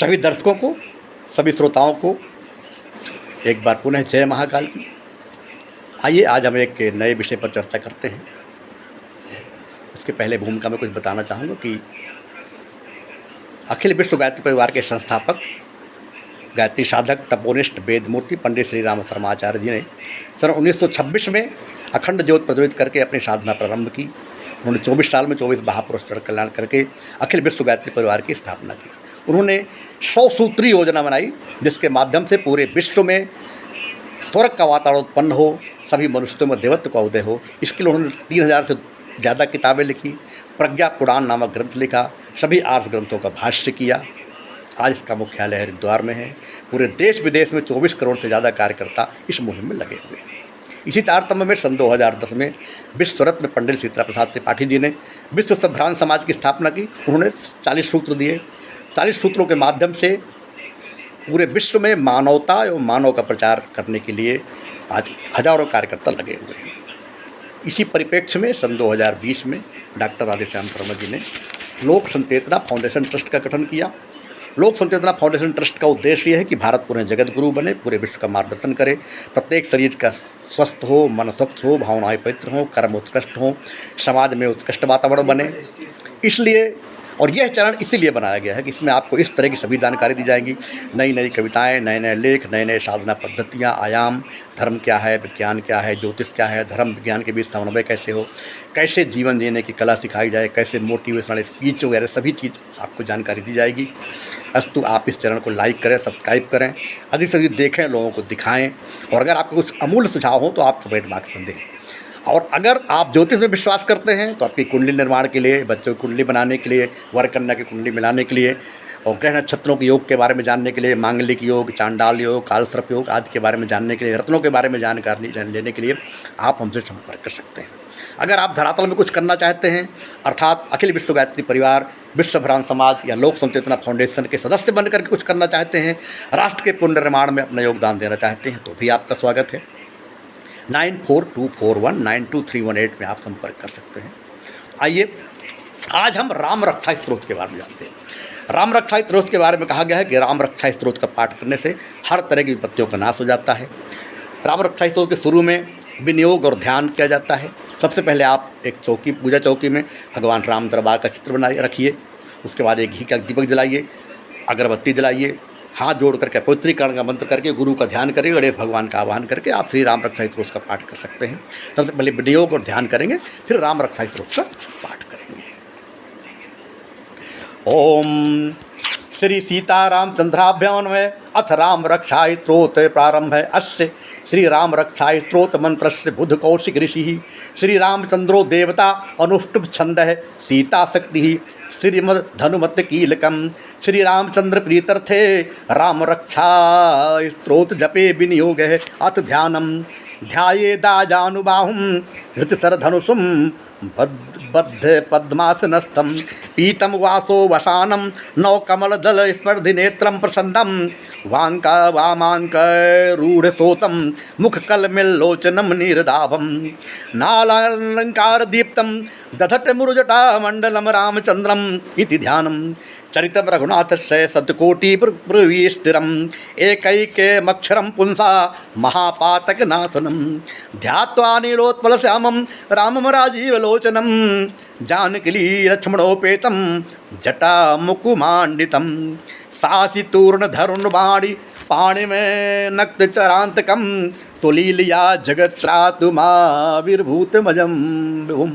सभी दर्शकों को, सभी श्रोताओं को एक बार पुनः जय महाकाल की। आइए आज हम एक नए विषय पर चर्चा करते हैं। इसके पहले भूमिका में कुछ बताना चाहूँगा कि अखिल विश्व गायत्री परिवार के संस्थापक, गायत्री साधक, तपोनिष्ठ, वेदमूर्ति पंडित श्री राम शर्मा आचार्य जी ने सन 1926 में अखंड ज्योत प्रज्वलित करके अपनी साधना प्रारंभ की। उन्होंने 24 साल में 24 महापुरुष जन कल्याण करके अखिल विश्व गायत्री परिवार की स्थापना की। उन्होंने 100 सूत्री योजना बनाई, जिसके माध्यम से पूरे विश्व में स्वर्ग का वातावरण उत्पन्न हो, सभी मनुष्यों में देवत्व का उदय हो। इसके लिए उन्होंने 3000 से ज़्यादा किताबें लिखी, प्रज्ञा पुराण नामक ग्रंथ लिखा, सभी आर्ष ग्रंथों का भाष्य किया। आज इसका मुख्यालय हरिद्वार में है। पूरे देश विदेश में 24 करोड़ से ज़्यादा कार्यकर्ता इस मुहिम में लगे हुए हैं। इसी तारतम्य में सन 2010 में विश्व रत्न पंडित शीतला प्रसाद त्रिपाठी जी ने विश्व संभ्रांत समाज की स्थापना की। उन्होंने 40 सूत्र दिए। 40 सूत्रों के माध्यम से पूरे विश्व में मानवता एवं मानव का प्रचार करने के लिए आज हजारों कार्यकर्ता लगे हुए हैं। इसी परिप्रेक्ष्य में सन 2020 में डॉक्टर राधेश्याम शर्मा जी ने लोक संचेतना फाउंडेशन ट्रस्ट का गठन किया। लोक संचेतना फाउंडेशन ट्रस्ट का उद्देश्य यह है कि भारत पूरे जगत गुरु बने, पूरे विश्व का मार्गदर्शन करे, प्रत्येक शरीर का स्वस्थ हो, मन स्वच्छ हो, भावनाएं पवित्र हों, कर्म उत्कृष्ट हों, समाज में उत्कृष्ट वातावरण बने। इसलिए और यह चरण इसीलिए बनाया गया है कि इसमें आपको इस तरह की सभी जानकारी दी जाएगी। नई नई कविताएं, नए नए लेख, नए नए साधना पद्धतियाँ, आयाम, धर्म क्या है, विज्ञान क्या है, ज्योतिष क्या है, धर्म विज्ञान के बीच समन्वय कैसे हो, कैसे जीवन जीने की कला सिखाई जाए, कैसे मोटिवेशनल स्पीच वगैरह सभी चीज़ आपको जानकारी दी जाएगी। अस्तु आप इस चैनल को लाइक करें, सब्सक्राइब करें, अधिक से अधिक देखें, लोगों को दिखाएं, और अगर आपको कुछ अमूल्य सुझाव हो तो आप कमेंट बॉक्स में दें। और अगर आप ज्योतिष में विश्वास करते हैं तो आपकी कुंडली निर्माण के लिए, बच्चों की कुंडली बनाने के लिए, वर कन्या की कुंडली मिलाने के लिए, और ग्रह नक्षत्रों के योग के बारे में जानने के लिए, मांगलिक योग, चांडाल योग, कालसर्प योग आदि के बारे में जानने के लिए, रत्नों के बारे में जानकारी लेने के लिए आप हमसे संपर्क कर सकते हैं। अगर आप धरातल में कुछ करना चाहते हैं, अर्थात अखिल विश्व गायत्री परिवार, विश्व भ्रांत समाज या लोक संचेतना फाउंडेशन के सदस्य बनकर के कुछ करना चाहते हैं, राष्ट्र के पुनर्निर्माण में अपना योगदान देना चाहते हैं, तो भी आपका स्वागत है। 9424192318 में आप संपर्क कर सकते हैं। आइए आज हम राम रक्षा स्तोत्र के बारे में जानते हैं। राम रक्षा स्तोत्र के बारे में कहा गया है कि राम रक्षा स्तोत्र का पाठ करने से हर तरह की विपत्तियों का नाश हो जाता है। राम रक्षा स्तोत्र के शुरू में विनियोग और ध्यान किया जाता है। सबसे पहले आप एक चौकी, पूजा चौकी में भगवान राम दरबार का चित्र बनाइए, रखिए। उसके बाद एक घी का दीपक जलाइए, अगरबत्ती जलाइए, हाथ जोड़ करके पवित्रीकरण का मंत्र करके गुरु का ध्यान करिए, गणेश भगवान का आह्वान करके आप श्री राम रक्षा स्तोत्र का पाठ कर सकते हैं। सबसे पहले विनियोग और ध्यान करेंगे, फिर राम रक्षा स्तोत्र का पाठ करेंगे। ओम श्री सीतारामचंद्राभ्याम में अथ राम रक्षा स्तोत्र प्रारंभ है। अस्य श्री राम रक्षा स्तोत्र मंत्र से बुध कौशिक ऋषि श्री रामचंद्रो देवता अनुष्टुप छंद है सीता शक्ति श्रीमद धनुमत कीलकम श्री रामचंद्र प्रीतर्थे राम रक्षा स्तोत्र जपे विनियोग है। अथ ध्यानम ध्याये दाजानुबाहुम धृतसर धनुषुम बद्ध पद्मासनस्थम पीतम वासो वसानम नौ कमल दल स्पर्धि नेत्रम प्रसन्नम वांका वामांक रूढ़ सोतम मुख कलमिल्लोचनम नीरदाभम नालालंकार दीप्तम दधट मुरुजटा मंडलम रामचंद्रम इति ध्यानम चरितम रघुनाथस्य सतकोटि प्रविस्थिरम एकैकमक्षरम पुंसा महापातक नाशनम ध्यात्वा नीलोत्पल श्यामम रामम राजीवलोचनम जानकी लक्ष्मणोपेतम जटा मुकुमांडितम सासितूर्ण धरुणवाणी पाणि में नक्त चरांतकम तुलीलिया जगत्रातुमाविर्भूतमजम विभुम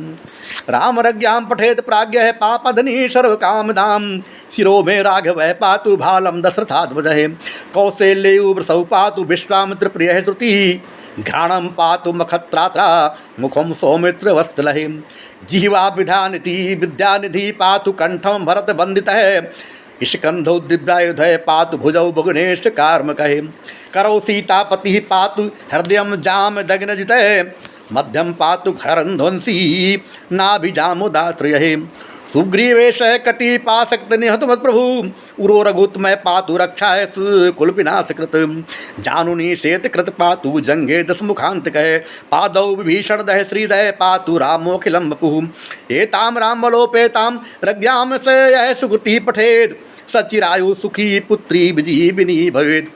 रामरज्ञां पठेत प्राज्ञ है पापधनी सर्वकामदाम शिरो में राघव पातु भालम दशरथाध्वज कौशल्यूव्रसौ पातु विश्वामित्र प्रिय श्रुति घ्राणम पातु मखत्रात्रा मुखम सौमित्र वत्सलहे जिह्वा विधानिधि विद्यानिधि पातु कंठम भरत वंदित है स्कंधौ दिव्यायुधय पातु भुजौ भुवनेश कार्मक करौ सीतापति पातु हृदय जाम दग्न जितय मध्यम पातु खरंध्वंसी नाभिजामुदाश्रय सुग्रीवेश कटी पाशक्त निहत मत प्रभु उरो रघुत्मय पातु रक्षा कुलपिनाशकृत जानुनी शेत कृत पातु जंगे दशमुखांत कह पादौ विभीषण दह श्रीदय पातु रामोखिलम बपु एताम रामबलोपेताम रज्ञाम से यह सुकृति पठेद सचिरायु सुखी पुत्री विजीविनी भवेत्।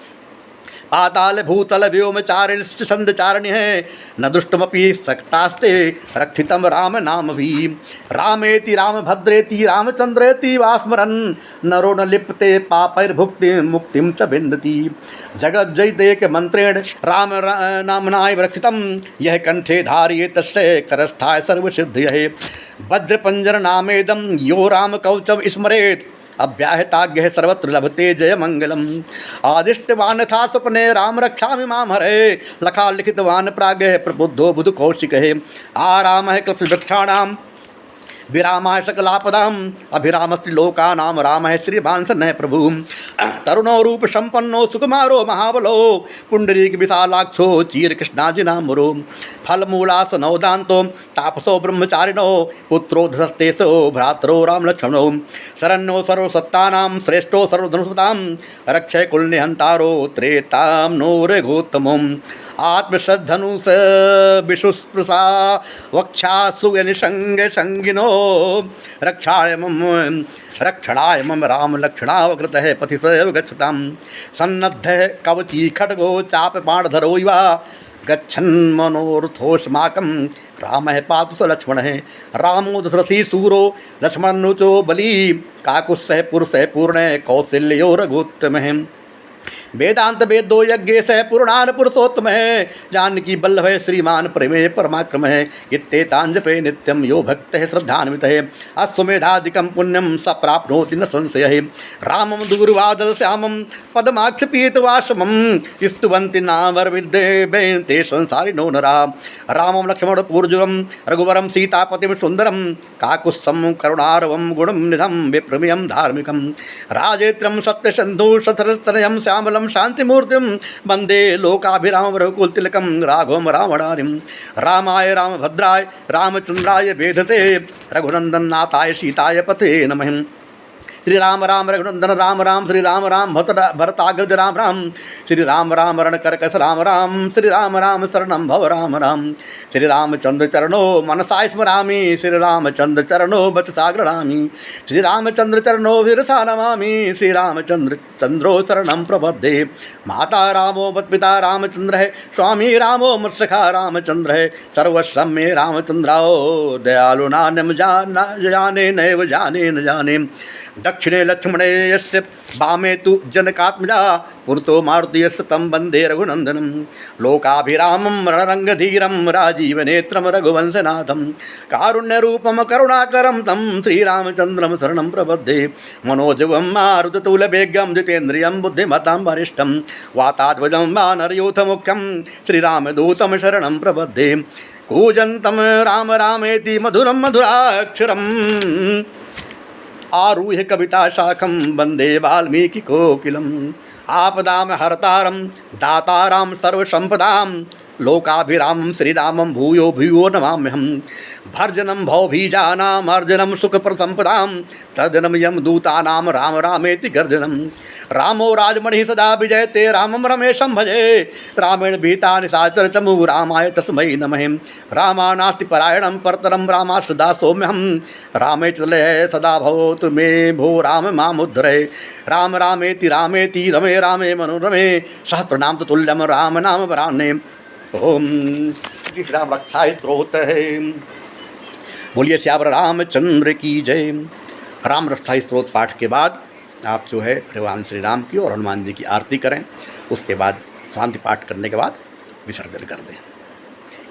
पाताल भूतल व्योमचारिणश्च छन्दचारिण्यः न दुष्टमपि सक्तास्ते रक्षितं राम नाम भी। रामेति रामभद्रेति रामचन्द्रेति वा स्मरन् नरो न लिप्ते पापैर्भुक्तिं मुक्तिं च विन्दति। जगज्जयितेक मंत्रेण राम नाम्नाय रक्षितं यः कंठे धारये तस्य करस्थाय सर्वसिद्धये। वज्रपंजर नामेदं यो राम कवचं स्मरेत् अव्याहताज्ञः सर्वत्र लभते जय मंगलम। आदिष्टवान था स्वप्ने राम रक्षामि माम हरे लखा लिखितवान प्राज्ञः प्रबुद्धो बुधु कौशिकः। आरामः कल्पवृक्षाणां विरामाय सकलापदाम अभिरामस्त्रिलोकानां रामः श्रीमान सन्नः प्रभु। तरुणो रूप संपन्नो सुकुमारो महाबलो पुंडरीक विशालाक्षो चीरकृष्णाजिनामुरो। फलमूलासनोदान्तो तापसो ब्रह्मचारिणो पुत्रो धस्तेसो भ्रातरो रामलक्ष्मणो। शरण्यो सर्वसत्तानां श्रेष्ठो सर्वधनुषतां रक्षय कुलनिहंतारो त्रेतां नो रघुत्तमम्। आत्मसद्धनुष विशुस्पृशा वक्षासुनिसंग संगिनो रक्षणाय मम राम लक्षणावकृतः पथि सैव गच्छतां। सन्नद्धः कवची खड्गो चापबाणधरो इव गच्छन् मनोरथोऽस्माकं रामः पातु स लक्ष्मणः। रामो दशरथी सूरो लक्ष्मणनुचो बली काकुत्स्थः पुरुषः पूर्णः कौसल्यो रघुत्तमः। वेदांत वेदो यज्ञ सह पुराण पुरुषोत्तम है जानकी बल्लभ है श्रीमान प्रेमे परमाक्रम है। इत्येतांजपे नित्यम यो भक्त है श्रद्धान्वित है अश्वमेधादिकम पुण्यम स प्राप्नोति न संशय है। रामम दूरवादल श्यामम पदमाक्षपीतवासमम स्तुवन्ति नामरविद्ये संसारिणो नरा। रामम लक्ष्मण पूर्जुवम रघुवरम सीतापतिम सुंदरम काकुत्स्थम करुणारवम गुणम निधम विप्रमेयम धार्मिकम। राजेत्रम सत्यसंधु शतरस्तनयम श्यामलम शांतिमूर्तिम वंदे लोकाभिराम रघुकुलतिलकम राघवम रावणारिम। रामाय रामभद्राय रामचंद्राय वेधते रघुनंदन नाथाय सीताय पते नमः। श्री राम राम रघुनंदन राम राम श्री राम राम भरताग्रज राम राम श्री राम राम रणकरकस राम राम श्री राम राम शरणं भव राम राम। श्री रामचंद्र चरणो मनसा स्मरामि श्री रामचंद्र चरणो वचसा गृह्णामि श्री रामचंद्र चरणो विरसा नमामि श्री रामचंद्र चंद्रो शरणं प्रपद्ये। माता रामो मत्पिता रामचंद्र है स्वामी रामो मत्सखा रामचंद्र है सर्वस्व मे रामचंद्राओ दयालु नान्यम जाने नैव जाने न जाने। दक्षिणे लक्ष्मणे यस्य वामे तु जनकात्मजा पुरतो मारुति यस्य तं वन्दे रघुनन्दनं। लोकाभिरामं रणरङ्गधीरं राजीवनेत्रं रघुवंशनाथं कारुण्यरूपं करुणाकरं तं श्रीरामचन्द्रं शरणं प्रपद्ये। मनोजवं मारुततुल्यवेगं जितेन्द्रियं बुद्धिमतां वरिष्ठं वाताध्वजं वानरयूथमुख्यं श्रीरामदूतं शरणं प्रपद्ये। कूजन्तं राम रामेति मधुरं मधुराक्षरम् आरूह्य कविता शाखं वंदे वाल्मीकि कोकिलम्। आपदां हरतारं दातारां सर्वसंपदां लोकाभिरामं श्रीरामं भूयो भूयो नमाम्यहम्। भर्जनं भवभीजानाम् अर्जनं सुखप्रसंपदां तर्जनं यमदूतानां राम रामेति गर्जनं। रामो राजमणिः सदा विजयते रामं रमेशं भजे रामेण भीता निशाचर चमु रामाय तस्मै नमः। रामा नास्ति परायणं परतरं रामाश्च दासोऽम्यहं रामे चलय सदा भवतु मे भो राम मामुद्धरे। राम रामेति रामेति रमे रामे मनोरमे सहस्रनाम तुल्यम राम नाम वरान्ने। ओम श्री राम रक्षा स्त्रोत है। बोलिए श्यावर रामचंद्र की जय। राम रक्षा स्त्रोत पाठ के बाद आप जो है भगवान श्री राम की और हनुमान जी की आरती करें। उसके बाद शांति पाठ करने के बाद विसर्जन कर दें।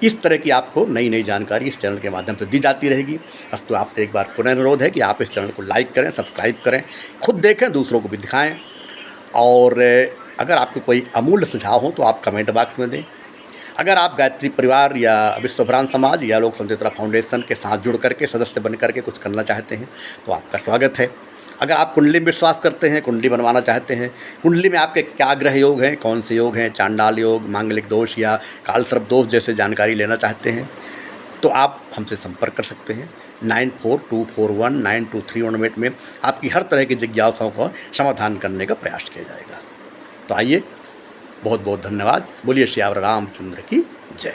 इस तरह की आपको नई नई जानकारी इस चैनल के माध्यम से दी जाती रहेगी। अस्तु आपसे एक बार पुनः अनुरोध है कि आप इस चैनल को लाइक करें, सब्सक्राइब करें, खुद देखें, दूसरों को भी दिखाएं। और अगर आपको कोई अमूल्य सुझाव हो तो आप कमेंट बॉक्स में दें। अगर आप गायत्री परिवार या विश्वभ्रांत समाज या लोक संचित्रा फाउंडेशन के साथ जुड़ करके सदस्य बन करके कुछ करना चाहते हैं तो आपका स्वागत है। अगर आप कुंडली में विश्वास करते हैं, कुंडली बनवाना चाहते हैं, कुंडली में आपके क्या ग्रह योग हैं, कौन से योग हैं, चांडाल योग, मांगलिक दोष या कालसर्प दोष जैसे जानकारी लेना चाहते हैं तो आप हमसे संपर्क कर सकते हैं। 9424192318 में आपकी हर तरह की जिज्ञासाओं का समाधान करने का प्रयास किया जाएगा। तो आइए, बहुत बहुत धन्यवाद। बोलिए श्यावर रामचंद्र की जय।